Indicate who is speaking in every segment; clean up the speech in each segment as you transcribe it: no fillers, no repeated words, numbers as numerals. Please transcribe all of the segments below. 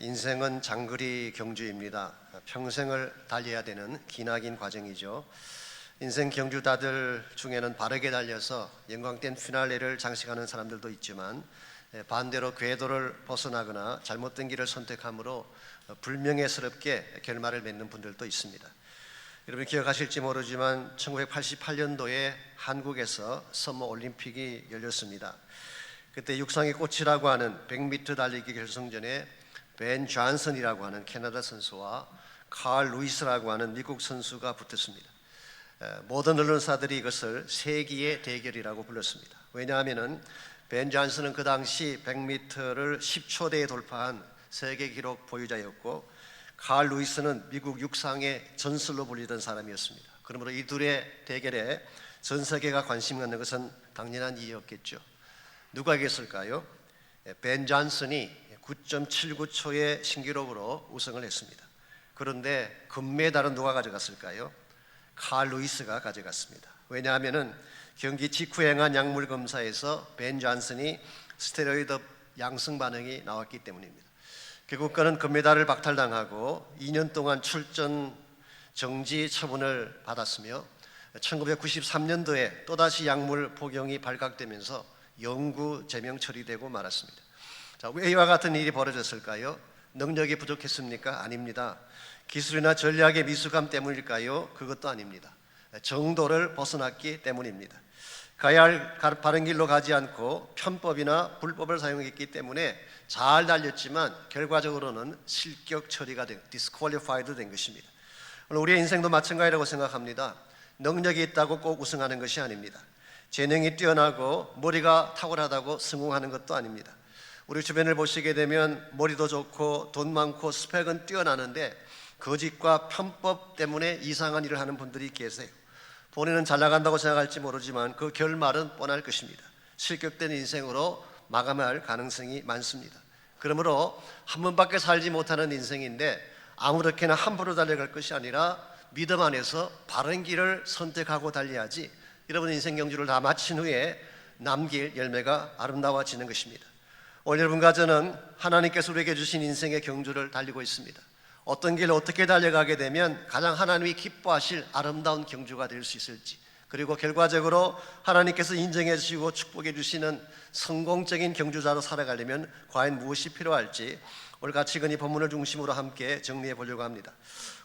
Speaker 1: 인생은 장거리 경주입니다. 평생을 달려야 되는 기나긴 과정이죠. 인생 경주다들 중에는 바르게 달려서 영광된 피날레를 장식하는 사람들도 있지만, 반대로 궤도를 벗어나거나 잘못된 길을 선택함으로 불명예스럽게 결말을 맺는 분들도 있습니다. 여러분 기억하실지 모르지만 1988년도에 한국에서 서머 올림픽이 열렸습니다. 그때 육상의 꽃이라고 하는 100m 달리기 결승전에 벤 존슨이라고 하는 캐나다 선수와 칼 루이스라고 하는 미국 선수가 붙었습니다. 모든 언론사들이 이것을 세기의 대결이라고 불렀습니다. 왜냐하면 벤 존슨은 그 당시 100m를 10초대에 돌파한 세계 기록 보유자였고, 칼 루이스는 미국 육상의 전설로 불리던 사람이었습니다. 그러므로 이 둘의 대결에 전 세계가 관심 갖는 것은 당연한 이유였겠죠. 누가 이겼을까요? 벤 존슨이 9.79초의 신기록으로 우승을 했습니다. 그런데 금메달은 누가 가져갔을까요? 칼 루이스가 가져갔습니다. 왜냐하면 경기 직후에 행한 약물 검사에서 벤 존슨이 스테로이드 양성 반응이 나왔기 때문입니다. 결국 그는 금메달을 박탈당하고 2년 동안 출전 정지 처분을 받았으며 1993년도에 또다시 약물 복용이 발각되면서 영구 제명 처리되고 말았습니다. 자, 왜 이와 같은 일이 벌어졌을까요? 능력이 부족했습니까? 아닙니다. 기술이나 전략의 미숙함 때문일까요? 그것도 아닙니다. 정도를 벗어났기 때문입니다. 가야 할 바른 길로 가지 않고 편법이나 불법을 사용했기 때문에 잘 달렸지만 결과적으로는 실격 처리가 된, disqualified 된 것입니다. 우리의 인생도 마찬가지라고 생각합니다. 능력이 있다고 꼭 우승하는 것이 아닙니다. 재능이 뛰어나고 머리가 탁월하다고 성공하는 것도 아닙니다. 우리 주변을 보시게 되면 머리도 좋고 돈 많고 스펙은 뛰어나는데 거짓과 편법 때문에 이상한 일을 하는 분들이 계세요. 본인은 잘 나간다고 생각할지 모르지만 그 결말은 뻔할 것입니다. 실격된 인생으로 마감할 가능성이 많습니다. 그러므로 한 번밖에 살지 못하는 인생인데 아무렇게나 함부로 달려갈 것이 아니라 믿음 안에서 바른 길을 선택하고 달려야지, 여러분 인생 경주를 다 마친 후에 남길 열매가 아름다워지는 것입니다. 오늘 여러분과 저는 하나님께서 우리에게 주신 인생의 경주를 달리고 있습니다. 어떤 길을 어떻게 달려가게 되면 가장 하나님이 기뻐하실 아름다운 경주가 될 수 있을지, 그리고 결과적으로 하나님께서 인정해 주시고 축복해 주시는 성공적인 경주자로 살아가려면 과연 무엇이 필요할지 오늘 가치근 이 본문을 중심으로 함께 정리해 보려고 합니다.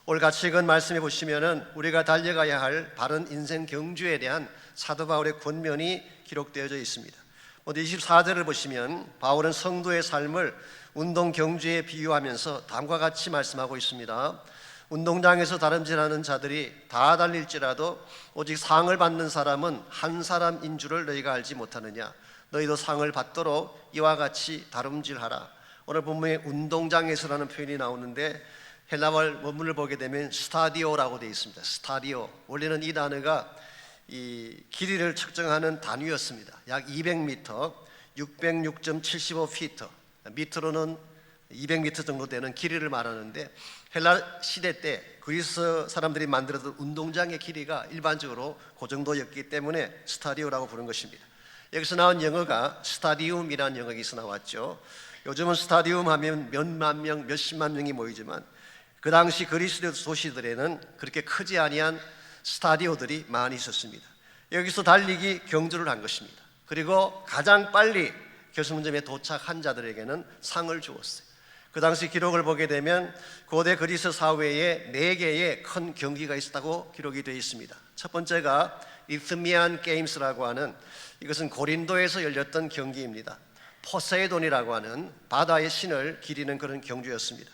Speaker 1: 오늘 가치근 말씀해 보시면은 우리가 달려가야 할 바른 인생 경주에 대한 사도 바울의 권면이 기록되어져 있습니다. 먼저 24절을 보시면 바울은 성도의 삶을 운동 경주에 비유하면서 다음과 같이 말씀하고 있습니다. 운동장에서 다름질하는 자들이 다 달릴지라도 오직 상을 받는 사람은 한 사람인 줄을 너희가 알지 못하느냐. 너희도 상을 받도록 이와 같이 다름질하라. 오늘 본문에 운동장에서라는 표현이 나오는데 헬라말 원문을 보게 되면 스타디오라고 되어 있습니다. 스타디오, 원래는 이 단어가 이 길이를 측정하는 단위였습니다. 약 200m, 606.75피트, 미터로는 200m 정도 되는 길이를 말하는데, 헬라 시대 때 그리스 사람들이 만들었던 운동장의 길이가 일반적으로 그 정도였기 때문에 스타디오라고 부른 것입니다. 여기서 나온 영어가 스타디움이라는 영어가 여기서 나왔죠. 요즘은 스타디움 하면 몇만 명, 몇십만 명이 모이지만 그 당시 그리스 도시들에는 그렇게 크지 아니한 스타디오들이 많이 있었습니다. 여기서 달리기 경주를 한 것입니다. 그리고 가장 빨리 결승점에 도착한 자들에게는 상을 주었어요. 그 당시 기록을 보게 되면 고대 그리스 사회에 4개의 큰 경기가 있었다고 기록이 되어 있습니다. 첫 번째가 이스미안 게임스라고 하는, 이것은 고린도에서 열렸던 경기입니다. 포세이돈이라고 하는 바다의 신을 기리는 그런 경주였습니다.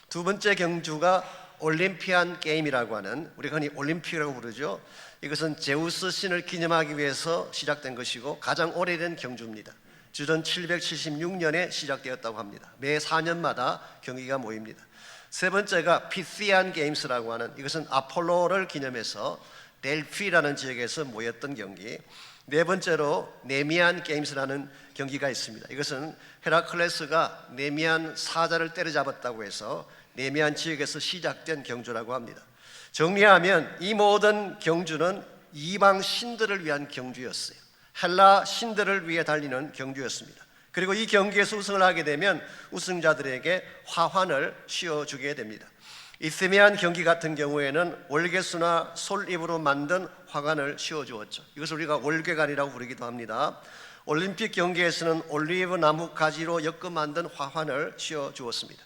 Speaker 1: 두 번째 경주가 올림피안 게임이라고 하는, 우리가 흔히 올림픽이라고 부르죠. 이것은 제우스 신을 기념하기 위해서 시작된 것이고 가장 오래된 경주입니다. 주전 776년에 시작되었다고 합니다. 매 4년마다 경기가 모입니다. 세 번째가 피시안 게임스라고 하는, 이것은 아폴로를 기념해서 델피라는 지역에서 모였던 경기. 네 번째로 네미안 게임스라는 경기가 있습니다. 이것은 헤라클레스가 네미안 사자를 때려잡았다고 해서 네미안 지역에서 시작된 경주라고 합니다. 정리하면 이 모든 경주는 이방 신들을 위한 경주였어요. 헬라 신들을 위해 달리는 경주였습니다. 그리고 이 경기에서 우승을 하게 되면 우승자들에게 화환을 씌워주게 됩니다. 이스미안 경기 같은 경우에는 월계수나 솔잎으로 만든 화관을 씌워주었죠. 이것을 우리가 월계관이라고 부르기도 합니다. 올림픽 경기에서는 올리브 나무 가지로 엮어 만든 화환을 씌워주었습니다.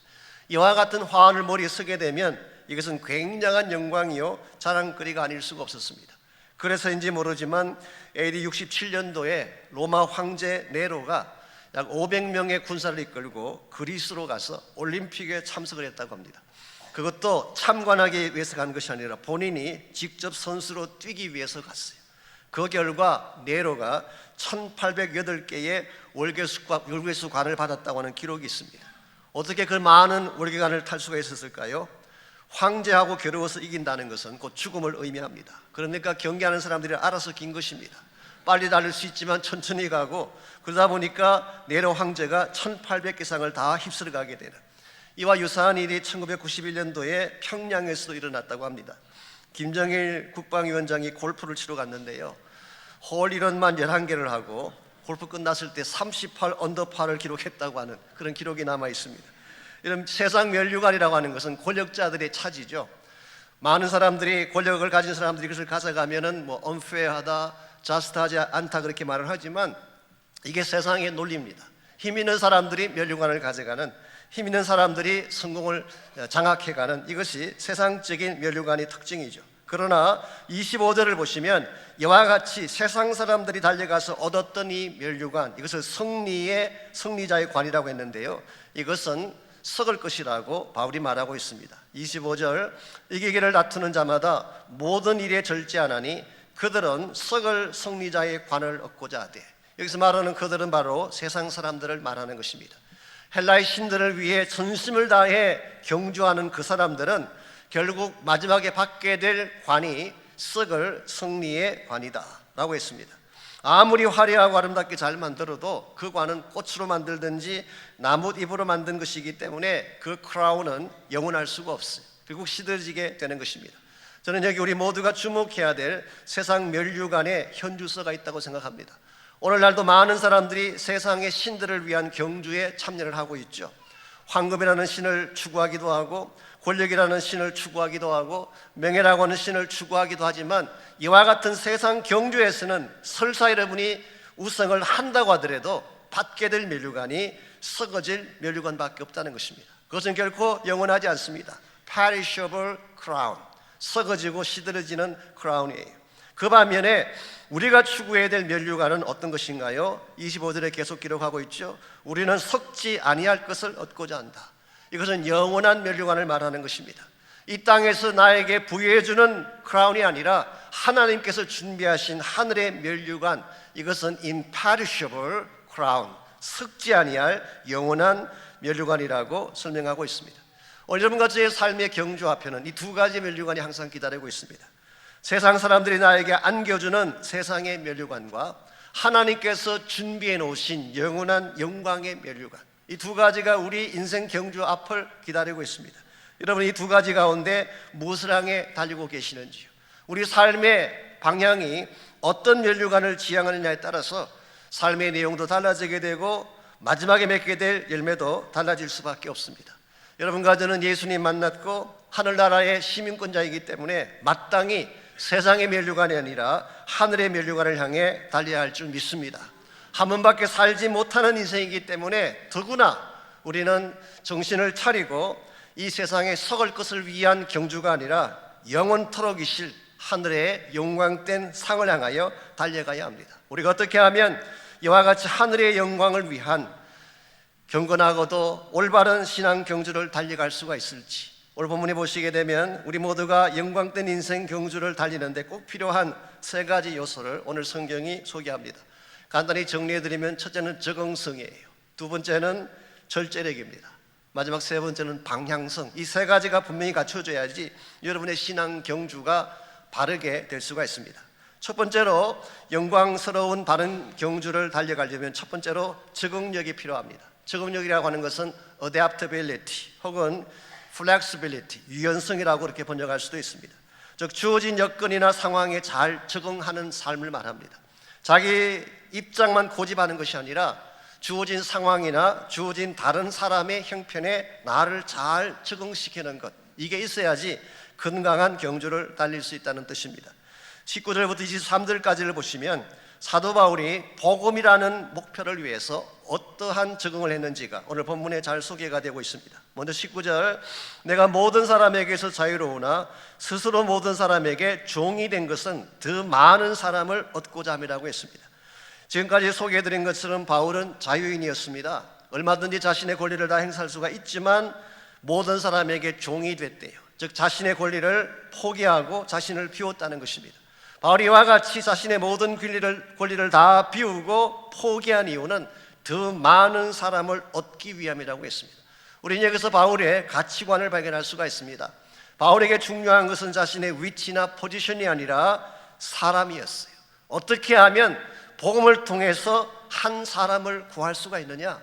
Speaker 1: 이와 같은 화환을 머리에 쓰게 되면 이것은 굉장한 영광이요 자랑거리가 아닐 수가 없었습니다. 그래서인지 모르지만 AD 67년도에 로마 황제 네로가 약 500명의 군사를 이끌고 그리스로 가서 올림픽에 참석을 했다고 합니다. 그것도 참관하기 위해서 간 것이 아니라 본인이 직접 선수로 뛰기 위해서 갔어요. 그 결과 네로가 1808개의 월계수관을 받았다고 하는 기록이 있습니다. 어떻게 그 많은 월계관을 탈 수가 있었을까요? 황제하고 겨루어서 이긴다는 것은 곧 죽음을 의미합니다. 그러니까 경기하는 사람들이 알아서 긴 것입니다. 빨리 달릴 수 있지만 천천히 가고, 그러다 보니까 네로 황제가 1800개 상을 다 휩쓸어 가게 되는, 이와 유사한 일이 1991년도에 평양에서도 일어났다고 합니다. 김정일 국방위원장이 골프를 치러 갔는데요, 홀 이런만 11개를 하고 골프 끝났을 때 38 언더파를 기록했다고 하는 그런 기록이 남아 있습니다. 이런 세상 면류관이라고 하는 것은 권력자들의 차지죠. 많은 사람들이, 권력을 가진 사람들이 그것을 가져가면은 뭐 unfair하다, just하지 않다 그렇게 말을 하지만 이게 세상의 논리입니다. 힘 있는 사람들이 면류관을 가져가는, 힘 있는 사람들이 성공을 장악해가는, 이것이 세상적인 면류관의 특징이죠. 그러나 25절을 보시면 이와 같이 세상 사람들이 달려가서 얻었던 이 면류관, 이것을 승리자의 관이라고 했는데요, 이것은 썩을 것이라고 바울이 말하고 있습니다. 25절, 이기기를 다투는 자마다 모든 일에 절제하나니 그들은 썩을 승리자의 관을 얻고자 하되, 여기서 말하는 그들은 바로 세상 사람들을 말하는 것입니다. 헬라의 신들을 위해 전심을 다해 경주하는 그 사람들은 결국 마지막에 받게 될 관이 썩을 승리의 관이다 라고 했습니다. 아무리 화려하고 아름답게 잘 만들어도 그 관은 꽃으로 만들든지 나뭇잎으로 만든 것이기 때문에 그 크라운은 영원할 수가 없어요. 결국 시들어지게 되는 것입니다. 저는 여기 우리 모두가 주목해야 될 세상 면류관에 현주소가 있다고 생각합니다. 오늘날도 많은 사람들이 세상의 신들을 위한 경주에 참여를 하고 있죠. 황금이라는 신을 추구하기도 하고, 권력이라는 신을 추구하기도 하고, 명예라고 하는 신을 추구하기도 하지만, 이와 같은 세상 경주에서는 설사 여러분이 우승을 한다고 하더라도 받게 될 면류관이 썩어질 면류관밖에 없다는 것입니다. 그것은 결코 영원하지 않습니다. Perishable crown, 썩어지고 시들어지는 크라운이에요. 그 반면에 우리가 추구해야 될 면류관은 어떤 것인가요? 25절에 계속 기록하고 있죠. 우리는 썩지 아니할 것을 얻고자 한다. 이것은 영원한 면류관을 말하는 것입니다. 이 땅에서 나에게 부여해주는 크라운이 아니라 하나님께서 준비하신 하늘의 면류관, 이것은 imperishable crown, 썩지 아니할 영원한 면류관이라고 설명하고 있습니다. 오늘 여러분과 저의 삶의 경주 앞에는 이 두 가지 면류관이 항상 기다리고 있습니다. 세상 사람들이 나에게 안겨주는 세상의 면류관과 하나님께서 준비해 놓으신 영원한 영광의 면류관, 이 두 가지가 우리 인생 경주 앞을 기다리고 있습니다. 여러분, 이 두 가지 가운데 무엇을 향해 달리고 계시는지요? 우리 삶의 방향이 어떤 면류관을 지향하느냐에 따라서 삶의 내용도 달라지게 되고 마지막에 맺게 될 열매도 달라질 수밖에 없습니다. 여러분과 저는 예수님 만났고 하늘나라의 시민권자이기 때문에 마땅히 세상의 면류관이 아니라 하늘의 면류관을 향해 달려야 할 줄 믿습니다. 한 번밖에 살지 못하는 인생이기 때문에 더구나 우리는 정신을 차리고 이 세상에 썩을 것을 위한 경주가 아니라 영원토록 이실 하늘의 영광된 상을 향하여 달려가야 합니다. 우리가 어떻게 하면 이와 같이 하늘의 영광을 위한 경건하고도 올바른 신앙 경주를 달려갈 수가 있을지, 오늘 본문에 보시게 되면 우리 모두가 영광된 인생 경주를 달리는데 꼭 필요한 세 가지 요소를 오늘 성경이 소개합니다. 간단히 정리해드리면, 첫째는 적응성이에요. 두 번째는 절제력입니다. 마지막 세 번째는 방향성. 이 세 가지가 분명히 갖춰져야지 여러분의 신앙 경주가 바르게 될 수가 있습니다. 첫 번째로 영광스러운 바른 경주를 달려가려면 첫 번째로 적응력이 필요합니다. 적응력이라고 하는 것은 adaptability 혹은 flexibility, 유연성이라고 그렇게 번역할 수도 있습니다. 즉 주어진 여건이나 상황에 잘 적응하는 삶을 말합니다. 자기 입장만 고집하는 것이 아니라 주어진 상황이나 주어진 다른 사람의 형편에 나를 잘 적응시키는 것, 이게 있어야지 건강한 경주를 달릴 수 있다는 뜻입니다. 19절부터 23절까지를 보시면 사도 바울이 복음이라는 목표를 위해서 어떠한 적응을 했는지가 오늘 본문에 잘 소개가 되고 있습니다. 먼저 19절, 내가 모든 사람에게서 자유로우나 스스로 모든 사람에게 종이 된 것은 더 많은 사람을 얻고자 함이라고 했습니다. 지금까지 소개해드린 것처럼 바울은 자유인이었습니다. 얼마든지 자신의 권리를 다 행사할 수가 있지만 모든 사람에게 종이 됐대요. 즉 자신의 권리를 포기하고 자신을 비웠다는 것입니다. 바울이 이와 같이 자신의 모든 권리를 다 비우고 포기한 이유는 더 많은 사람을 얻기 위함이라고 했습니다. 우리는 여기서 바울의 가치관을 발견할 수가 있습니다. 바울에게 중요한 것은 자신의 위치나 포지션이 아니라 사람이었어요. 어떻게 하면 복음을 통해서 한 사람을 구할 수가 있느냐?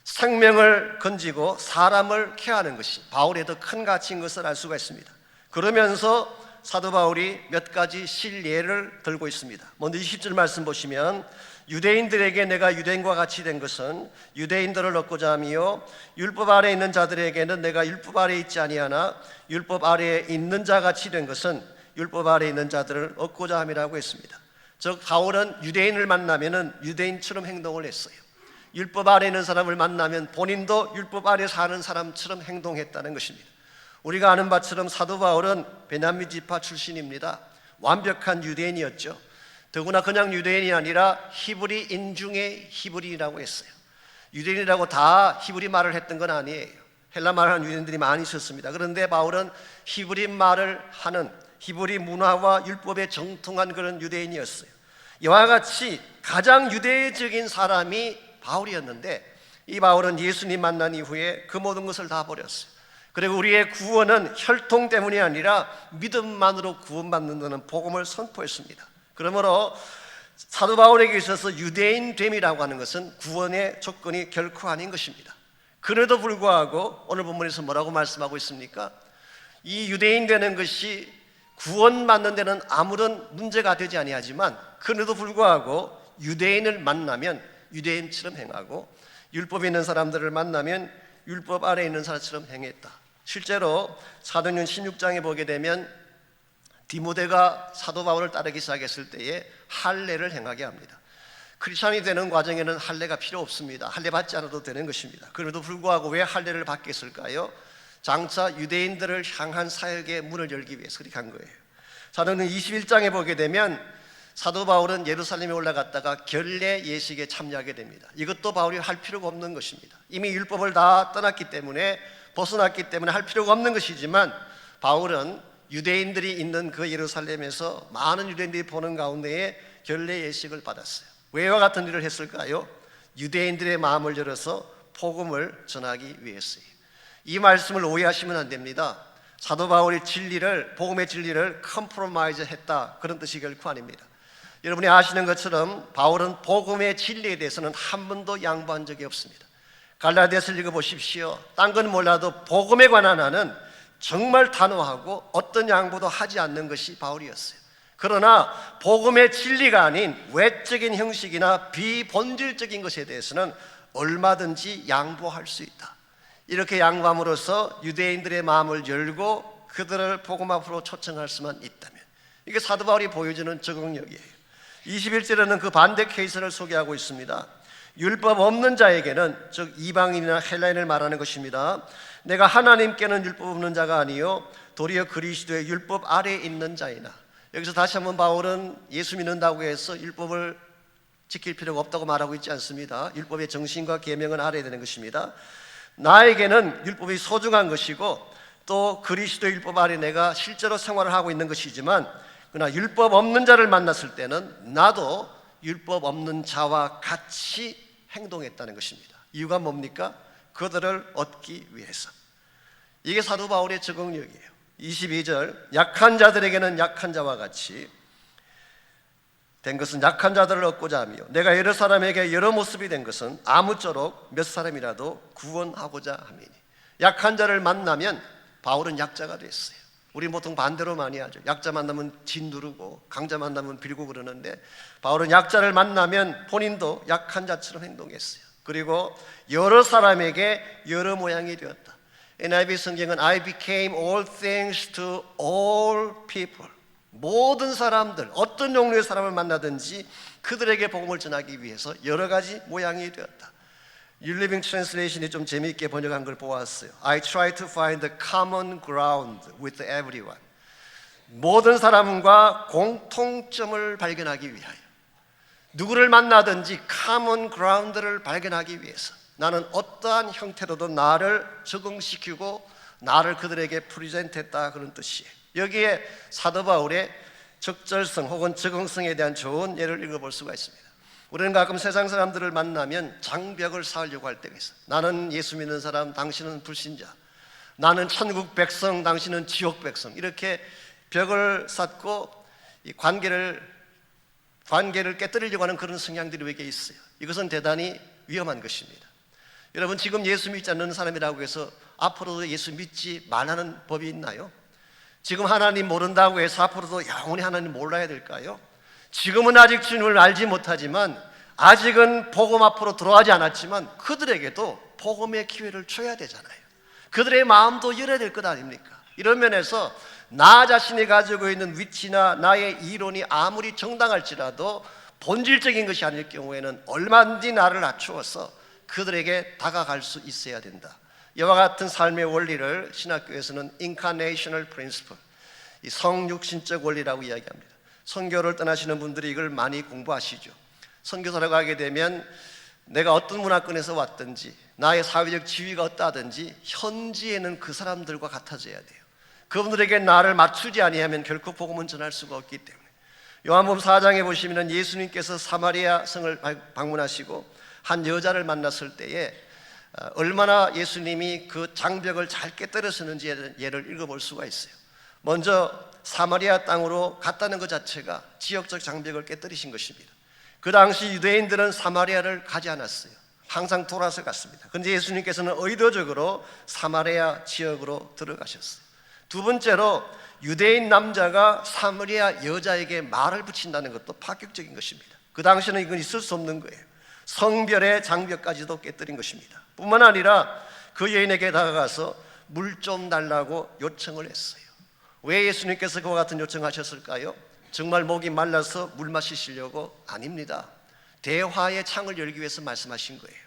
Speaker 1: 생명을 건지고 사람을 케어하는 것이 바울의 더 큰 가치인 것을 알 수가 있습니다. 그러면서 사도 바울이 몇 가지 실예를 들고 있습니다. 먼저 20절 말씀 보시면 유대인들에게 내가 유대인과 같이 된 것은 유대인들을 얻고자 함이요 율법 아래에 있는 자들에게는 내가 율법 아래에 있지 아니하나 율법 아래에 있는 자 같이 된 것은 율법 아래에 있는 자들을 얻고자 함이라고 했습니다. 즉 바울은 유대인을 만나면 유대인처럼 행동을 했어요. 율법 아래에 있는 사람을 만나면 본인도 율법 아래 사는 사람처럼 행동했다는 것입니다. 우리가 아는 바처럼 사도 바울은 베냐민 지파 출신입니다. 완벽한 유대인이었죠. 더구나 그냥 유대인이 아니라 히브리인 중에 히브리라고 했어요. 유대인이라고 다 히브리 말을 했던 건 아니에요. 헬라 말을 하는 유대인들이 많이 있었습니다. 그런데 바울은 히브리 말을 하는 히브리 문화와 율법에 정통한 그런 유대인이었어요. 이와 같이 가장 유대적인 사람이 바울이었는데 이 바울은 예수님 만난 이후에 그 모든 것을 다 버렸어요. 그리고 우리의 구원은 혈통 때문이 아니라 믿음만으로 구원받는다는 복음을 선포했습니다. 그러므로 사도 바울에게 있어서 유대인됨이라고 하는 것은 구원의 조건이 결코 아닌 것입니다. 그래도 불구하고 오늘 본문에서 뭐라고 말씀하고 있습니까? 이 유대인 되는 것이 구원받는 데는 아무런 문제가 되지 아니하지만 그래도 불구하고 유대인을 만나면 유대인처럼 행하고 율법에 있는 사람들을 만나면 율법 아래에 있는 사람처럼 행했다. 실제로 사도행전 16장에 보게 되면 디모데가 사도 바울을 따르기 시작했을 때에 할례를 행하게 합니다. 크리스찬이 되는 과정에는 할례가 필요 없습니다. 할례 받지 않아도 되는 것입니다. 그래도 불구하고 왜 할례를 받게 했을까요? 장차 유대인들을 향한 사역의 문을 열기 위해서 그렇게 한 거예요. 사도행전 21장에 보게 되면 사도 바울은 예루살렘에 올라갔다가 결례 예식에 참여하게 됩니다. 이것도 바울이 할 필요가 없는 것입니다. 이미 율법을 다 떠났기 때문에 벗어났기 때문에 할 필요가 없는 것이지만 바울은 유대인들이 있는 그 예루살렘에서 많은 유대인들이 보는 가운데에 결례 예식을 받았어요. 왜 이와 같은 일을 했을까요? 유대인들의 마음을 열어서 복음을 전하기 위해서요. 이 말씀을 오해하시면 안 됩니다. 사도 바울이 진리를, 복음의 진리를 컴프로마이즈 했다, 그런 뜻이 결코 아닙니다. 여러분이 아시는 것처럼 바울은 복음의 진리에 대해서는 한 번도 양보한 적이 없습니다. 갈라디아서를 읽어보십시오. 딴 건 몰라도 복음에 관한 한은 정말 단호하고 어떤 양보도 하지 않는 것이 바울이었어요. 그러나 복음의 진리가 아닌 외적인 형식이나 비본질적인 것에 대해서는 얼마든지 양보할 수 있다. 이렇게 양보함으로써 유대인들의 마음을 열고 그들을 복음 앞으로 초청할 수만 있다면, 이게 사도 바울이 보여주는 적응력이에요. 21절에는 그 반대 케이스를 소개하고 있습니다. 율법 없는 자에게는, 즉 이방인이나 헬라인을 말하는 것입니다. 내가 하나님께는 율법 없는 자가 아니요 도리어 그리스도의 율법 아래에 있는 자이나. 여기서 다시 한번 바울은 예수 믿는다고 해서 율법을 지킬 필요가 없다고 말하고 있지 않습니다. 율법의 정신과 계명은 알아야 되는 것입니다. 나에게는 율법이 소중한 것이고 또 그리스도의 율법 아래 내가 실제로 생활을 하고 있는 것이지만, 그러나 율법 없는 자를 만났을 때는 나도 율법 없는 자와 같이 행동했다는 것입니다. 이유가 뭡니까? 그들을 얻기 위해서. 이게 사도 바울의 적응력이에요. 22절, 약한 자들에게는 약한 자와 같이 된 것은 약한 자들을 얻고자 하며 내가 여러 사람에게 여러 모습이 된 것은 아무쪼록 몇 사람이라도 구원하고자 함이니. 약한 자를 만나면 바울은 약자가 됐어요. 우리 보통 반대로 많이 하죠. 약자 만나면 짓누르고 강자 만나면 빌고 그러는데 바울은 약자를 만나면 본인도 약한 자처럼 행동했어요. 그리고 여러 사람에게 여러 모양이 되었다. NIV 성경은 I became all things to all people. 모든 사람들, 어떤 종류의 사람을 만나든지 그들에게 복음을 전하기 위해서 여러 가지 모양이 되었다. New Living Translation이 좀 재미있게 번역한 걸 보았어요. I try to find the common ground with everyone. 모든 사람과 공통점을 발견하기 위하여, 누구를 만나든지 common ground를 발견하기 위해서 나는 어떠한 형태로도 나를 적응시키고 나를 그들에게 프리젠트했다, 그런 뜻이에요. 여기에 사도 바울의 적절성 혹은 적응성에 대한 좋은 예를 읽어볼 수가 있습니다. 우리는 가끔 세상 사람들을 만나면 장벽을 쌓으려고 할 때가 있어요. 나는 예수 믿는 사람, 당신은 불신자. 나는 천국 백성, 당신은 지옥 백성. 이렇게 벽을 쌓고 이 관계를 깨뜨리려고 하는 그런 성향들이 우리에게 있어요. 이것은 대단히 위험한 것입니다. 여러분, 지금 예수 믿지 않는 사람이라고 해서 앞으로도 예수 믿지 말라는 법이 있나요? 지금 하나님 모른다고 해서 앞으로도 영원히 하나님 몰라야 될까요? 지금은 아직 주님을 알지 못하지만, 아직은 복음 앞으로 들어가지 않았지만 그들에게도 복음의 기회를 줘야 되잖아요. 그들의 마음도 열어야 될 것 아닙니까? 이런 면에서 나 자신이 가지고 있는 위치나 나의 이론이 아무리 정당할지라도 본질적인 것이 아닐 경우에는 얼마든지 나를 낮추어서 그들에게 다가갈 수 있어야 된다. 이와 같은 삶의 원리를 신학교에서는 Incarnational Principle, 이 성육신적 원리라고 이야기합니다. 선교를 떠나시는 분들이 이걸 많이 공부하시죠. 선교사라고 하게 되면 내가 어떤 문화권에서 왔든지 나의 사회적 지위가 어떠하든지 현지에는 그 사람들과 같아져야 돼요. 그분들에게 나를 맞추지 아니하면 결코 복음은 전할 수가 없기 때문에, 요한복음 4장에 보시면 예수님께서 사마리아 성을 방문하시고 한 여자를 만났을 때에 얼마나 예수님이 그 장벽을 잘 깨뜨렸는지 예를 읽어볼 수가 있어요. 먼저 사마리아 땅으로 갔다는 것 자체가 지역적 장벽을 깨뜨리신 것입니다. 그 당시 유대인들은 사마리아를 가지 않았어요. 항상 돌아서 갔습니다. 그런데 예수님께서는 의도적으로 사마리아 지역으로 들어가셨어요. 두 번째로 유대인 남자가 사마리아 여자에게 말을 붙인다는 것도 파격적인 것입니다. 그 당시에는 이건 있을 수 없는 거예요. 성별의 장벽까지도 깨뜨린 것입니다. 뿐만 아니라 그 여인에게 다가가서 물 좀 달라고 요청을 했어요. 왜 예수님께서 그와 같은 요청하셨을까요? 정말 목이 말라서 물 마시시려고? 아닙니다. 대화의 창을 열기 위해서 말씀하신 거예요.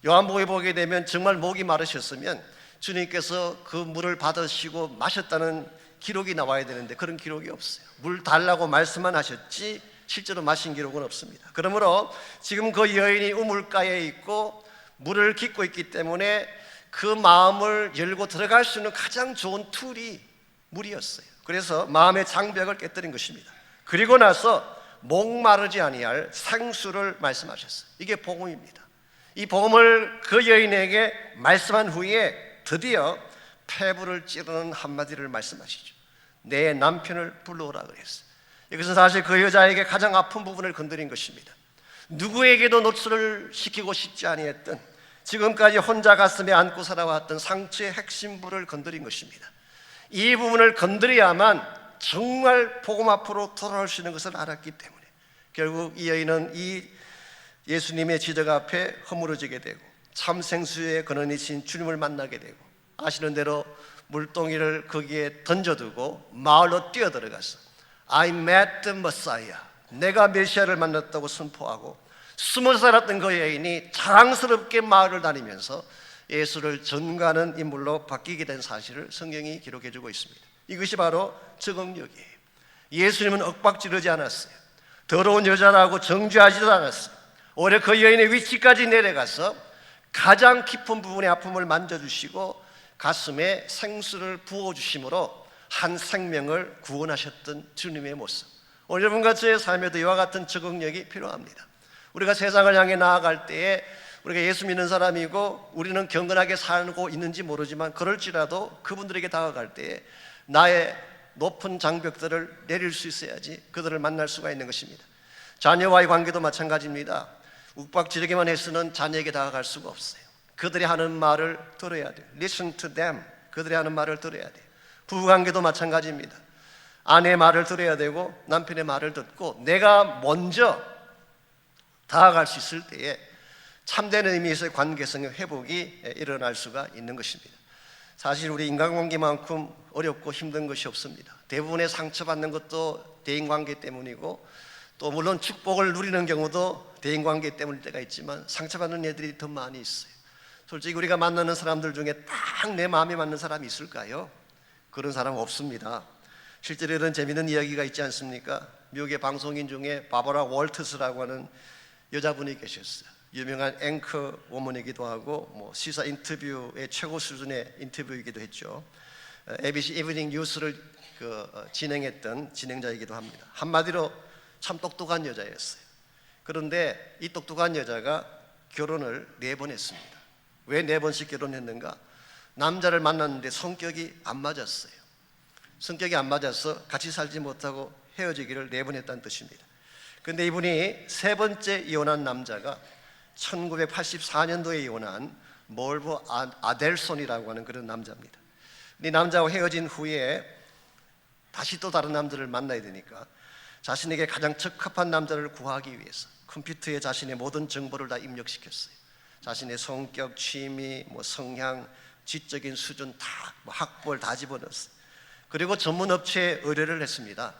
Speaker 1: 요한복음에 보게 되면 정말 목이 마르셨으면 주님께서 그 물을 받으시고 마셨다는 기록이 나와야 되는데 그런 기록이 없어요. 물 달라고 말씀만 하셨지 실제로 마신 기록은 없습니다. 그러므로 지금 그 여인이 우물가에 있고 물을 깃고 있기 때문에 그 마음을 열고 들어갈 수 있는 가장 좋은 툴이 물이었어요. 그래서 마음의 장벽을 깨뜨린 것입니다. 그리고 나서 목마르지 아니할 생수를 말씀하셨어요. 이게 복음입니다. 이 복음을 그 여인에게 말씀한 후에 드디어 폐부를 찌르는 한마디를 말씀하시죠. 내 남편을 불러오라 그랬어요. 이것은 사실 그 여자에게 가장 아픈 부분을 건드린 것입니다. 누구에게도 노출을 시키고 싶지 아니했던, 지금까지 혼자 가슴에 안고 살아왔던 상처의 핵심부를 건드린 것입니다. 이 부분을 건드려야만 정말 복음 앞으로 돌아올 수 있는 것을 알았기 때문에 결국 이 여인은 이 예수님의 지적 앞에 허물어지게 되고 참 생수의 근원이신 주님을 만나게 되고, 아시는 대로 물동이를 거기에 던져두고 마을로 뛰어들어가서 I met the Messiah, 내가 메시아를 만났다고 선포하고 20살 살았던 그 여인이 자랑스럽게 마을을 다니면서 예수를 전가하는 인물로 바뀌게 된 사실을 성경이 기록해주고 있습니다. 이것이 바로 적응력이에요. 예수님은 윽박지르지 않았어요. 더러운 여자라고 정죄하지도 않았어요. 오히려 그 여인의 위치까지 내려가서 가장 깊은 부분의 아픔을 만져주시고 가슴에 생수를 부어주심으로 한 생명을 구원하셨던 주님의 모습. 오늘 여러분과 저의 삶에도 이와 같은 적응력이 필요합니다. 우리가 세상을 향해 나아갈 때에 우리가 예수 믿는 사람이고 우리는 경건하게 살고 있는지 모르지만 그럴지라도 그분들에게 다가갈 때에 나의 높은 장벽들을 내릴 수 있어야지 그들을 만날 수가 있는 것입니다. 자녀와의 관계도 마찬가지입니다. 욱박지르기만 해서는 자녀에게 다가갈 수가 없어요. 그들이 하는 말을 들어야 돼요. Listen to them. 그들이 하는 말을 들어야 돼요. 부부관계도 마찬가지입니다. 아내의 말을 들어야 되고 남편의 말을 듣고 내가 먼저 다가갈 수 있을 때에 참된 의미에서의 관계성의 회복이 일어날 수가 있는 것입니다. 사실 우리 인간관계만큼 어렵고 힘든 것이 없습니다. 대부분의 상처받는 것도 대인관계 때문이고, 또 물론 축복을 누리는 경우도 대인관계 때문일 때가 있지만 상처받는 애들이 더 많이 있어요. 솔직히 우리가 만나는 사람들 중에 딱 내 마음에 맞는 사람이 있을까요? 그런 사람 없습니다. 실제로 이런 재미있는 이야기가 있지 않습니까? 미국의 방송인 중에 바버라 월트스라고 하는 여자분이 계셨어요. 유명한 앵커 워먼이기도 하고 시사 인터뷰의 최고 수준의 인터뷰이기도 했죠. ABC 이브닝 뉴스를 진행했던 진행자이기도 합니다. 한마디로 참 똑똑한 여자였어요. 그런데 이 똑똑한 여자가 결혼을 4번 했습니다. 왜 4번씩 결혼했는가? 남자를 만났는데 성격이 안 맞았어요. 성격이 안 맞아서 같이 살지 못하고 헤어지기를 4번 했다는 뜻입니다. 그런데 이분이 3번째 이혼한 남자가 1984년도에 이혼한 몰버 아델손이라고 하는 그런 남자입니다. 이 남자와 헤어진 후에 다시 또 다른 남자를 만나야 되니까 자신에게 가장 적합한 남자를 구하기 위해서 컴퓨터에 자신의 모든 정보를 다 입력시켰어요. 자신의 성격, 취미, 성향, 지적인 수준 다 학벌 다 집어넣었어요. 그리고 전문 업체에 의뢰를 했습니다.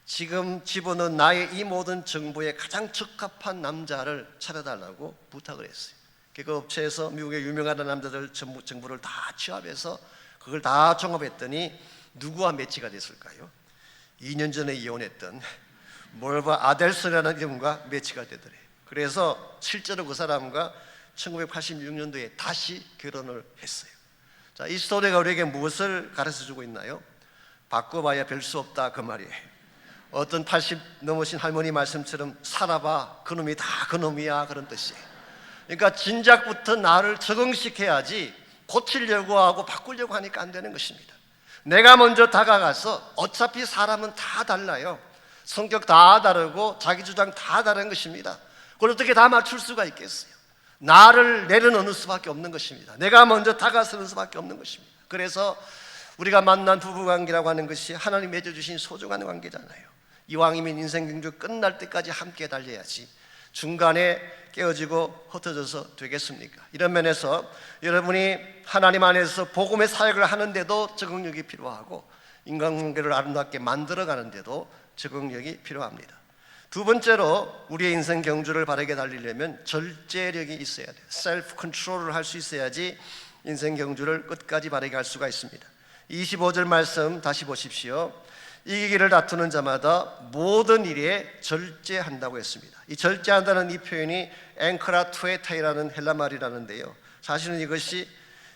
Speaker 1: 지금 집어넣은 나의 이 모든 정보에 가장 적합한 남자를 찾아달라고 부탁을 했어요. 그 업체에서 미국의 유명한 남자들 정보를 다 취합해서 그걸 다 종합했더니 누구와 매치가 됐을까요? 2년 전에 이혼했던 몰버 아델슨이라는 이름과 매치가 되더래요. 그래서 실제로 그 사람과 1986년도에 다시 결혼을 했어요. 자, 이 스토리가 우리에게 무엇을 가르쳐주고 있나요? 바꿔봐야 별 수 없다 그 말이에요. 어떤 80 넘으신 할머니 말씀처럼 살아봐 그놈이 다 그놈이야 그런 뜻이에요. 그러니까 진작부터 나를 적응시켜야지 고치려고 하고 바꾸려고 하니까 안 되는 것입니다. 내가 먼저 다가가서 어차피 사람은 다 달라요. 성격 다 다르고 자기 주장 다 다른 것입니다. 그걸 어떻게 다 맞출 수가 있겠어요? 나를 내려놓는 수밖에 없는 것입니다. 내가 먼저 다가서는 수밖에 없는 것입니다. 그래서 우리가 만난 부부관계라고 하는 것이 하나님 맺어주신 소중한 관계잖아요. 이왕이면 인생 경주 끝날 때까지 함께 달려야지 중간에 깨어지고 흩어져서 되겠습니까? 이런 면에서 여러분이 하나님 안에서 복음의 사역을 하는데도 적응력이 필요하고 인간관계를 아름답게 만들어가는데도 적응력이 필요합니다. 두 번째로 우리의 인생 경주를 바르게 달리려면 절제력이 있어야 돼요. 셀프 컨트롤을 할 수 있어야지 인생 경주를 끝까지 바르게 할 수가 있습니다. 25절 말씀 다시 보십시오. 이기기를 다투는 자마다 모든 일에 절제한다고 했습니다. 이 절제한다는 이 표현이 앵크라 투에타이라는 헬라 말이라는데요, 사실은 이것이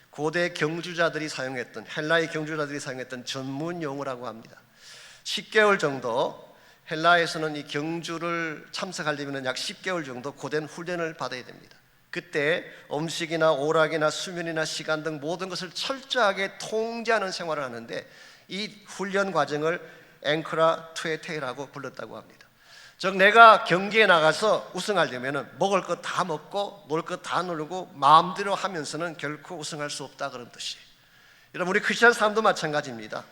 Speaker 1: 고대 경주자들이 사용했던, 헬라의 경주자들이 사용했던 전문 용어라고 합니다. 10개월 정도, 헬라에서는 이 경주를 참석하려면 약 10개월 정도 고된 훈련을 받아야 됩니다. 그때 음식이나 오락이나 수면이나 시간 등 모든 것을 철저하게 통제하는 생활을 하는데 이 훈련 과정을 앵크라 투에테이라고 불렀다고 합니다. 즉 내가 경기에 나가서 우승하려면 먹을 것 다 먹고 놀 것 다 놀고 마음대로 하면서는 결코 우승할 수 없다 그런 뜻이에요. 여러분 우리 크리스천 사람도 마찬가지입니다.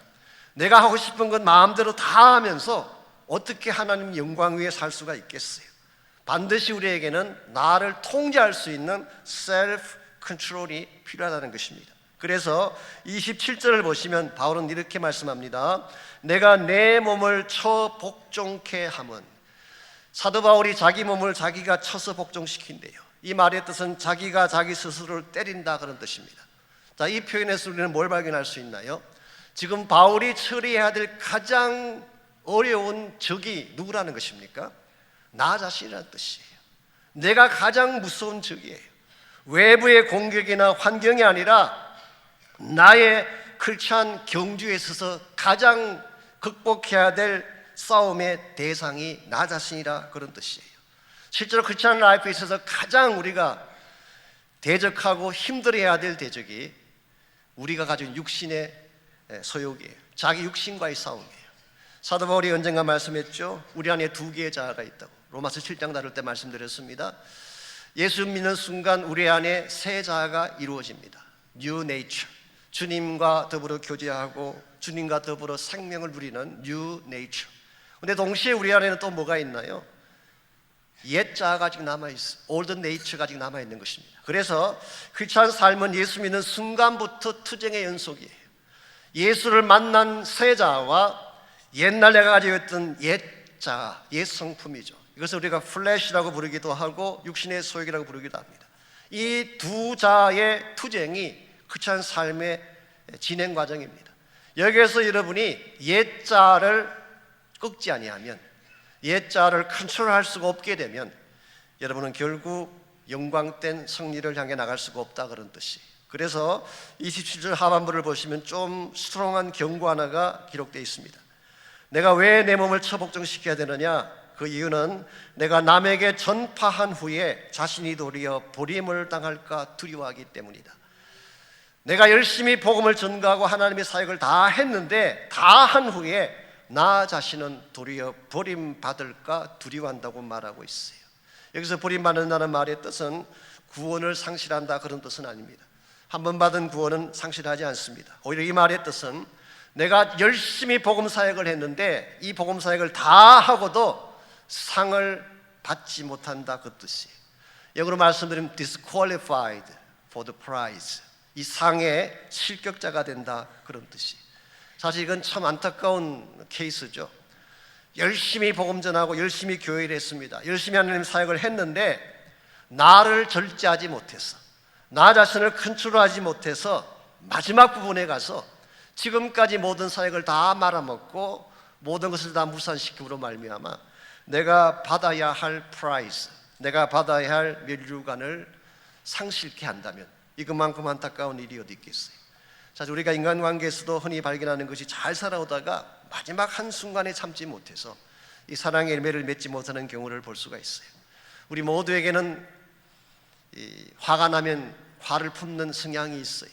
Speaker 1: 내가 하고 싶은 건 마음대로 다 하면서 어떻게 하나님 영광 위에 살 수가 있겠어요? 반드시 우리에게는 나를 통제할 수 있는 셀프 컨트롤이 필요하다는 것입니다. 그래서 27절을 보시면 바울은 이렇게 말씀합니다. 내가 내 몸을 쳐 복종케 함은, 사도 바울이 자기 몸을 자기가 쳐서 복종시킨대요. 이 말의 뜻은 자기가 자기 스스로를 때린다 그런 뜻입니다. 자, 이 표현에서 우리는 뭘 발견할 수 있나요? 지금 바울이 처리해야 될 가장 어려운 적이 누구라는 것입니까? 나 자신이라는 뜻이에요. 내가 가장 무서운 적이에요. 외부의 공격이나 환경이 아니라 나의 크리스찬 경주에 있어서 가장 극복해야 될 싸움의 대상이 나 자신이라 그런 뜻이에요. 실제로 크리스찬 라이프에 있어서 가장 우리가 대적하고 힘들어야 될 대적이 우리가 가진 육신의 소욕이에요. 자기 육신과의 싸움이에요. 사도 바울이 언젠가 말씀했죠. 우리 안에 2개의 자아가 있다고. 로마서 7장 다룰 때 말씀드렸습니다. 예수 믿는 순간 우리 안에 새 자아가 이루어집니다. New nature. 주님과 더불어 교제하고 주님과 더불어 생명을 누리는 New nature. 그런데 동시에 우리 안에는 또 뭐가 있나요? 옛자가 아직 남아있어. 올드 네이처가 아직 남아있는 것입니다. 그래서 크리스찬 삶은 예수 믿는 순간부터 투쟁의 연속이에요. 예수를 만난 새 자와 옛날 내가 가지고 있던 옛자, 옛 성품이죠. 이것을 우리가 플래시라고 부르기도 하고 육신의 소욕이라고 부르기도 합니다. 이 두 자의 투쟁이 크리스찬 삶의 진행 과정입니다. 여기에서 여러분이 옛자를 꺾지 아니하면, 옛자를 컨트롤할 수가 없게 되면 여러분은 결국 영광된 승리를 향해 나갈 수가 없다, 그런 뜻이. 그래서 27절 하반부를 보시면 좀 스트롱한 경고 하나가 기록되어 있습니다. 내가 왜 내 몸을 처복종시켜야 되느냐? 그 이유는 내가 남에게 전파한 후에 자신이 도리어 버림을 당할까 두려워하기 때문이다. 내가 열심히 복음을 전가하고 하나님의 사역을 다 했는데, 다 한 후에 나 자신은 도리어 버림받을까 두려워한다고 말하고 있어요. 여기서 버림받는다는 말의 뜻은 구원을 상실한다, 그런 뜻은 아닙니다. 한 번 받은 구원은 상실하지 않습니다. 오히려 이 말의 뜻은 내가 열심히 복음 사역을 했는데 이 복음 사역을 다 하고도 상을 받지 못한다, 그 뜻이에요. 영어로 말씀드리면 disqualified for the prize, 이 상의 실격자가 된다, 그런 뜻이에요. 사실 이건 참 안타까운 케이스죠. 열심히 복음 전하고 열심히 교회를 했습니다. 열심히 하나님 사역을 했는데 나를 절제하지 못해서, 나 자신을 컨트롤하지 못해서 마지막 부분에 가서 지금까지 모든 사역을 다 말아먹고 모든 것을 다 무산시킴으로 말미암아 내가 받아야 할 프라이즈, 내가 받아야 할 면류관을 상실케 한다면 이것만큼 안타까운 일이 어디 있겠어요. 사실 우리가 인간관계에서도 흔히 발견하는 것이, 잘 살아오다가 마지막 한순간에 참지 못해서 이 사랑의 열매를 맺지 못하는 경우를 볼 수가 있어요. 우리 모두에게는 화가 나면 화를 품는 성향이 있어요.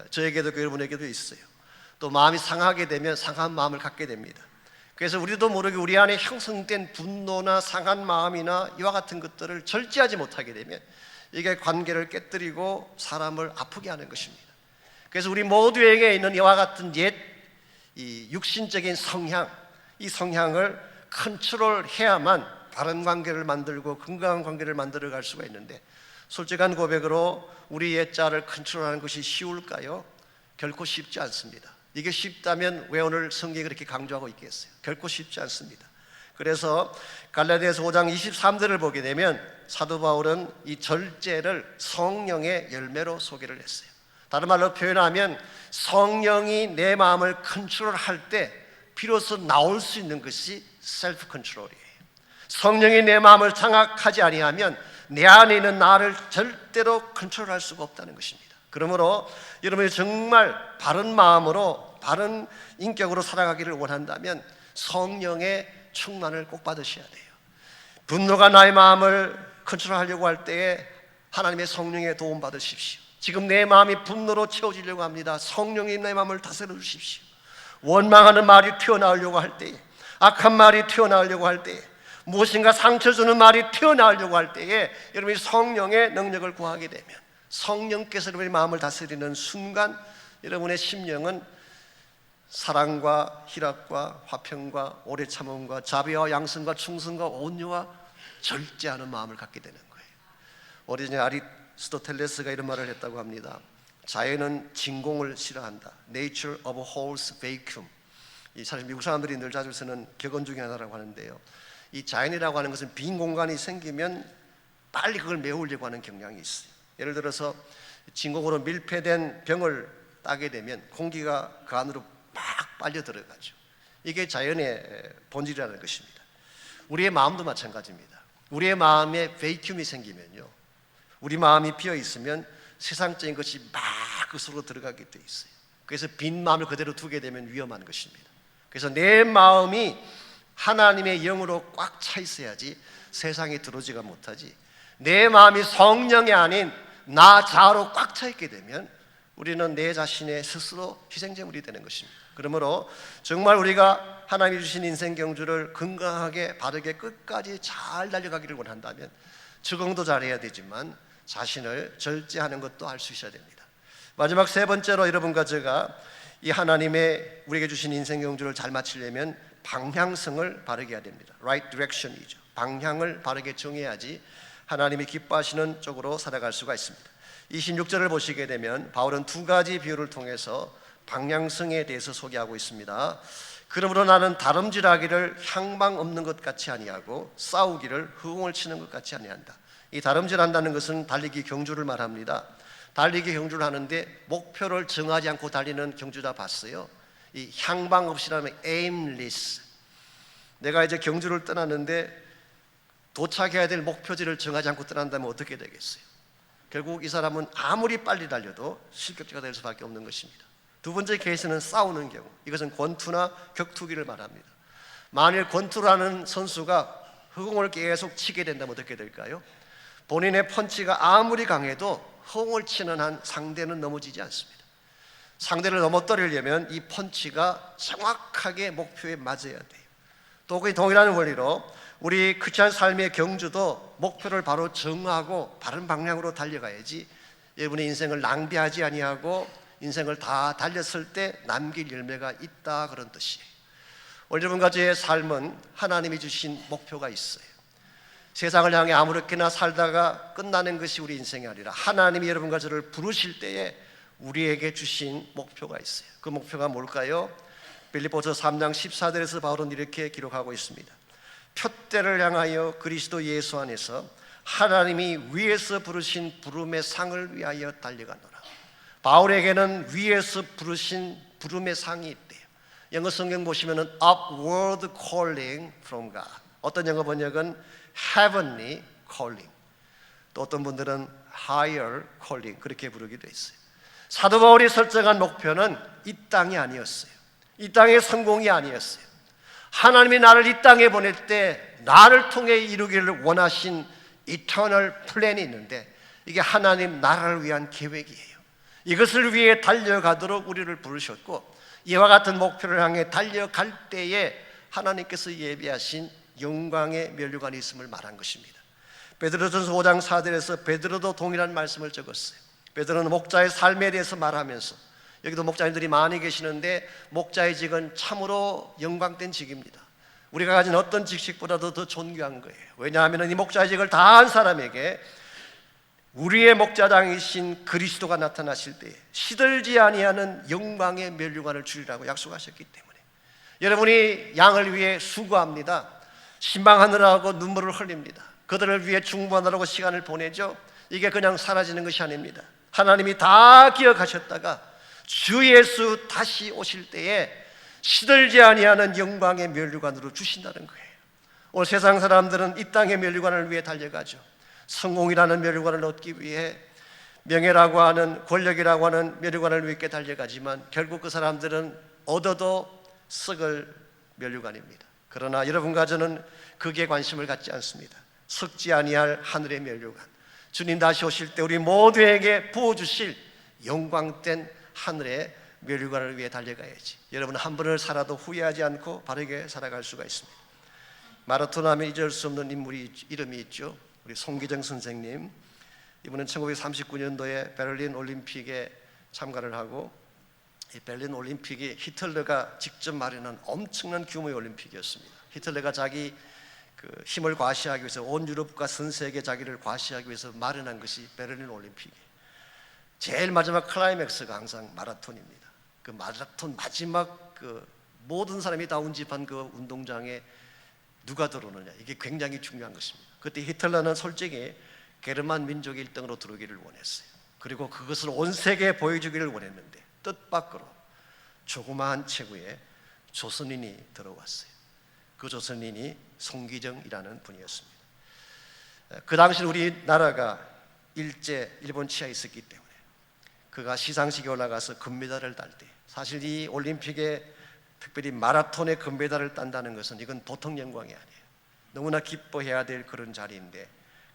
Speaker 1: 저에게도 여러분에게도 있어요. 또 마음이 상하게 되면 상한 마음을 갖게 됩니다. 그래서 우리도 모르게 우리 안에 형성된 분노나 상한 마음이나 이와 같은 것들을 절제하지 못하게 되면 이게 관계를 깨뜨리고 사람을 아프게 하는 것입니다. 그래서 우리 모두에게 있는 이와 같은 이 육신적인 성향, 이 성향을 컨트롤해야만 바른 관계를 만들고 건강한 관계를 만들어갈 수가 있는데, 솔직한 고백으로 우리 옛자를 컨트롤하는 것이 쉬울까요? 결코 쉽지 않습니다. 이게 쉽다면 왜 오늘 성경이 그렇게 강조하고 있겠어요? 결코 쉽지 않습니다. 그래서 갈라디아서 5장 23절을 보게 되면 사도 바울은 이 절제를 성령의 열매로 소개를 했어요. 다른 말로 표현하면 성령이 내 마음을 컨트롤할 때 비로소 나올 수 있는 것이 셀프 컨트롤이에요. 성령이 내 마음을 장악하지 아니하면 내 안에 있는 나를 절대로 컨트롤할 수가 없다는 것입니다. 그러므로 여러분이 정말 바른 마음으로 바른 인격으로 살아가기를 원한다면 성령의 충만을 꼭 받으셔야 돼요. 분노가 나의 마음을 컨트롤하려고 할 때에 하나님의 성령의 도움 받으십시오. 지금 내 마음이 분노로 채워지려고 합니다. 성령이 내 마음을 다스려 주십시오. 원망하는 말이 튀어나오려고 할 때에, 악한 말이 튀어나오려고 할 때에, 무엇인가 상처 주는 말이 튀어나오려고 할 때에 여러분이 성령의 능력을 구하게 되면, 성령께서 여러분의 마음을 다스리는 순간 여러분의 심령은 사랑과 희락과 화평과 오래 참음과 자비와 양선과 충성과 온유와 절제하는 마음을 갖게 되는 거예요. 오래전에 아리스토텔레스가 이런 말을 했다고 합니다. 자연은 진공을 싫어한다. Nature abhors vacuum. 이 사실 미국 사람들이 늘 자주 쓰는 격언 중에 하나라고 하는데요. 이 자연이라고 하는 것은 빈 공간이 생기면 빨리 그걸 메우려고 하는 경향이 있어요. 예를 들어서 진공으로 밀폐된 병을 따게 되면 공기가 그 안으로 막 빨려 들어가죠. 이게 자연의 본질이라는 것입니다. 우리의 마음도 마찬가지입니다. 우리의 마음에 베이큐움이 생기면요, 우리 마음이 비어 있으면 세상적인 것이 막 그 속으로 들어가게 돼 있어요. 그래서 빈 마음을 그대로 두게 되면 위험한 것입니다. 그래서 내 마음이 하나님의 영으로 꽉 차 있어야지 세상에 들어오지가 못하지, 내 마음이 성령이 아닌 나 자아로 꽉 차 있게 되면 우리는 내 자신의 스스로 희생제물이 되는 것입니다. 그러므로 정말 우리가 하나님이 주신 인생 경주를 건강하게 바르게 끝까지 잘 달려가기를 원한다면 적응도 잘해야 되지만 자신을 절제하는 것도 할 수 있어야 됩니다. 마지막 세 번째로 여러분과 제가 이 하나님의 우리에게 주신 인생 경주를 잘 마치려면 방향성을 바르게 해야 됩니다. Right direction이죠. 방향을 바르게 정해야지 하나님이 기뻐하시는 쪽으로 살아갈 수가 있습니다. 26절을 보시게 되면 바울은 두 가지 비유를 통해서 방향성에 대해서 소개하고 있습니다. 그러므로 나는 다름질하기를 향방 없는 것 같이 아니하고 싸우기를 허공을 치는 것 같이 아니한다. 이 다름질한다는 것은 달리기 경주를 말합니다. 달리기 경주를 하는데 목표를 정하지 않고 달리는 경주자 봤어요? 이 향방 없이라면 aimless. 내가 이제 경주를 떠났는데 도착해야 될 목표지를 정하지 않고 떠난다면 어떻게 되겠어요? 결국 이 사람은 아무리 빨리 달려도 실격자가 될 수밖에 없는 것입니다. 두 번째 케이스는 싸우는 경우. 이것은 권투나 격투기를 말합니다. 만일 권투를 하는 선수가 허공을 계속 치게 된다면 어떻게 될까요? 본인의 펀치가 아무리 강해도 허공을 치는 한 상대는 넘어지지 않습니다. 상대를 넘어뜨리려면 이 펀치가 정확하게 목표에 맞아야 돼요. 또 그 동일한 원리로 우리 크리스찬 삶의 경주도 목표를 바로 정하고 바른 방향으로 달려가야지 여러분의 인생을 낭비하지 아니하고 인생을 다 달렸을 때 남길 열매가 있다, 그런 뜻이에요. 오늘 여러분과 저의 삶은 하나님이 주신 목표가 있어요. 세상을 향해 아무렇게나 살다가 끝나는 것이 우리 인생이 아니라 하나님이 여러분과 저를 부르실 때에 우리에게 주신 목표가 있어요. 그 목표가 뭘까요? 빌립보서 3장 14절에서 바울은 이렇게 기록하고 있습니다. 표대를 향하여 그리스도 예수 안에서 하나님이 위에서 부르신 부름의 상을 위하여 달려가노라. 바울에게는 위에서 부르신 부름의 상이 있대요. 영어 성경 보시면은 upward calling from God. 어떤 영어 번역은 heavenly calling. 또 어떤 분들은 higher calling 그렇게 부르기도 했어요. 사도 바울이 설정한 목표는 이 땅이 아니었어요. 이 땅의 성공이 아니었어요. 하나님이 나를 이 땅에 보낼 때 나를 통해 이루기를 원하신 eternal 플랜이 있는데 이게 하나님 나라를 위한 계획이에요. 이것을 위해 달려가도록 우리를 부르셨고 이와 같은 목표를 향해 달려갈 때에 하나님께서 예비하신 영광의 면류관이 있음을 말한 것입니다. 베드로전서 5장 4절에서 베드로도 동일한 말씀을 적었어요. 베드로는 목자의 삶에 대해서 말하면서 여기도 목자님들이 많이 계시는데 목자의 직은 참으로 영광된 직입니다. 우리가 가진 어떤 직식보다도 더 존귀한 거예요. 왜냐하면 이 목자의 직을 다한 사람에게 우리의 목자장이신 그리스도가 나타나실 때에 시들지 아니하는 영광의 면류관을 주리라고 약속하셨기 때문에 여러분이 양을 위해 수고합니다. 신방하느라고 눈물을 흘립니다. 그들을 위해 중보하느라고 시간을 보내죠. 이게 그냥 사라지는 것이 아닙니다. 하나님이 다 기억하셨다가 주 예수 다시 오실 때에 시들지 아니하는 영광의 면류관으로 주신다는 거예요. 오늘 세상 사람들은 이 땅의 면류관을 위해 달려가죠. 성공이라는 면류관을 얻기 위해 명예라고 하는 권력이라고 하는 면류관을 위해 달려가지만 결국 그 사람들은 얻어도 썩을 면류관입니다. 그러나 여러분과 저는 거기에 관심을 갖지 않습니다. 썩지 아니할 하늘의 면류관, 주님 다시 오실 때 우리 모두에게 부어주실 영광된 하늘의 면류관을 위해 달려가야지. 여러분 한 번을 살아도 후회하지 않고 바르게 살아갈 수가 있습니다. 마라톤 하면 잊을 수 없는 이름이 있죠. 우리 송기정 선생님. 이분은 1939년도에 베를린 올림픽에 참가를 하고 이 베를린 올림픽이 히틀러가 직접 마련한 엄청난 규모의 올림픽이었습니다. 히틀러가 자기 힘을 과시하기 위해서 온 유럽과 전 세계 자기를 과시하기 위해서 마련한 것이 베를린 올림픽이에요. 제일 마지막 클라이맥스가 항상 마라톤입니다. 그 마라톤 마지막 모든 사람이 다 운집한 그 운동장에 누가 들어오느냐, 이게 굉장히 중요한 것입니다. 그때 히틀러는 솔직히 게르만 민족이 1등으로 들어오기를 원했어요. 그리고 그것을 온 세계에 보여주기를 원했는데 뜻밖으로 조그마한 체구에 조선인이 들어왔어요. 그 조선인이 송기정이라는 분이었습니다. 그 당시 우리나라가 일본 치하에 있었기 때문에 그가 시상식에 올라가서 금메달을 딸 때, 사실 이 올림픽에 특별히 마라톤의 금메달을 딴다는 것은 이건 보통 영광이 아니에요. 너무나 기뻐해야 될 그런 자리인데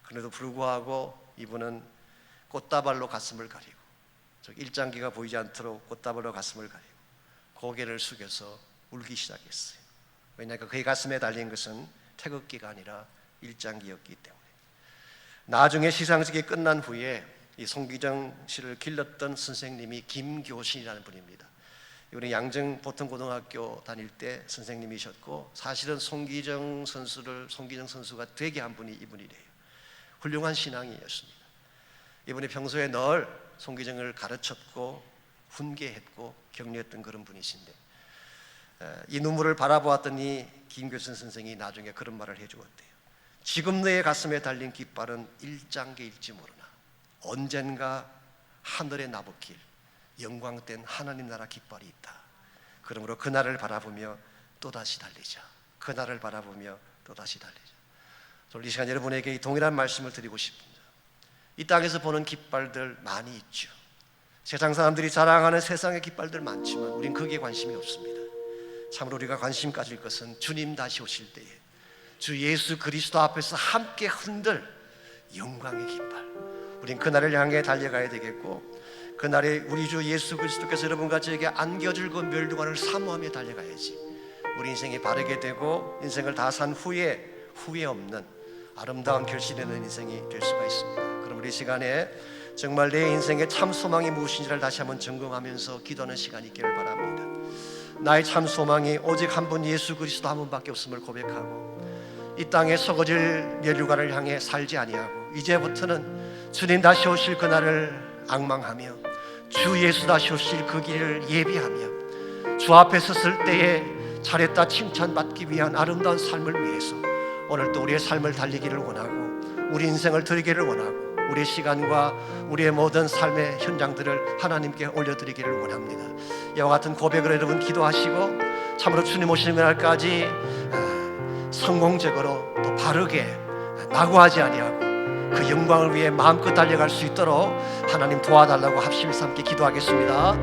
Speaker 1: 그래도 불구하고 이분은 꽃다발로 가슴을 가리고 일장기가 보이지 않도록 꽃다발로 가슴을 가리고 고개를 숙여서 울기 시작했어요. 왜냐하면 그의 가슴에 달린 것은 태극기가 아니라 일장기였기 때문에. 나중에 시상식이 끝난 후에 이 송기정 씨를 길렀던 선생님이 김교신이라는 분입니다. 이번에 양정 보통고등학교 다닐 때 선생님이셨고, 사실은 송기정 선수가 되게 한 분이 이분이래요. 훌륭한 신앙이었습니다. 이분이 평소에 늘 송기정을 가르쳤고 훈계했고 격려했던 그런 분이신데, 이 눈물을 바라보았더니 김교선 선생이 나중에 그런 말을 해주었대요. 지금 너의 가슴에 달린 깃발은 일장계일지 모르나 언젠가 하늘에 나부길 영광된 하나님 나라 깃발이 있다. 그러므로 그날을 바라보며 또다시 달리자. 그날을 바라보며 또다시 달리자. 저는 이 시간 여러분에게 이 동일한 말씀을 드리고 싶습니다. 이 땅에서 보는 깃발들 많이 있죠. 세상 사람들이 자랑하는 세상의 깃발들 많지만 우린 거기에 관심이 없습니다. 참으로 우리가 관심 가질 것은 주님 다시 오실 때에 주 예수 그리스도 앞에서 함께 흔들 영광의 깃발, 우린 그날을 향해 달려가야 되겠고, 그날에 우리 주 예수 그리스도께서 여러분과 저에게 안겨줄 그 멸류관을 사모하며 달려가야지 우리 인생이 바르게 되고 인생을 다 산 후에 후회 없는 아름다운 결실되는 인생이 될 수가 있습니다. 그럼 우리 시간에 정말 내 인생의 참 소망이 무엇인지를 다시 한번 점검하면서 기도하는 시간이 있기를 바랍니다. 나의 참 소망이 오직 한 분 예수 그리스도 한 분밖에 없음을 고백하고, 이 땅에 썩어질 멸류관을 향해 살지 아니하고 이제부터는 주님 다시 오실 그날을 앙망하며 주 예수 다시 오실 그 길을 예비하며 주 앞에 섰을 때에 잘했다 칭찬받기 위한 아름다운 삶을 위해서 오늘도 우리의 삶을 달리기를 원하고, 우리 인생을 드리기를 원하고, 우리의 시간과 우리의 모든 삶의 현장들을 하나님께 올려드리기를 원합니다. 이와 같은 고백을 여러분 기도하시고 참으로 주님 오시는 날까지 성공적으로 또 바르게 낙오하지 아니하고 그 영광을 위해 마음껏 달려갈 수 있도록 하나님 도와달라고 합심해서 함께 기도하겠습니다.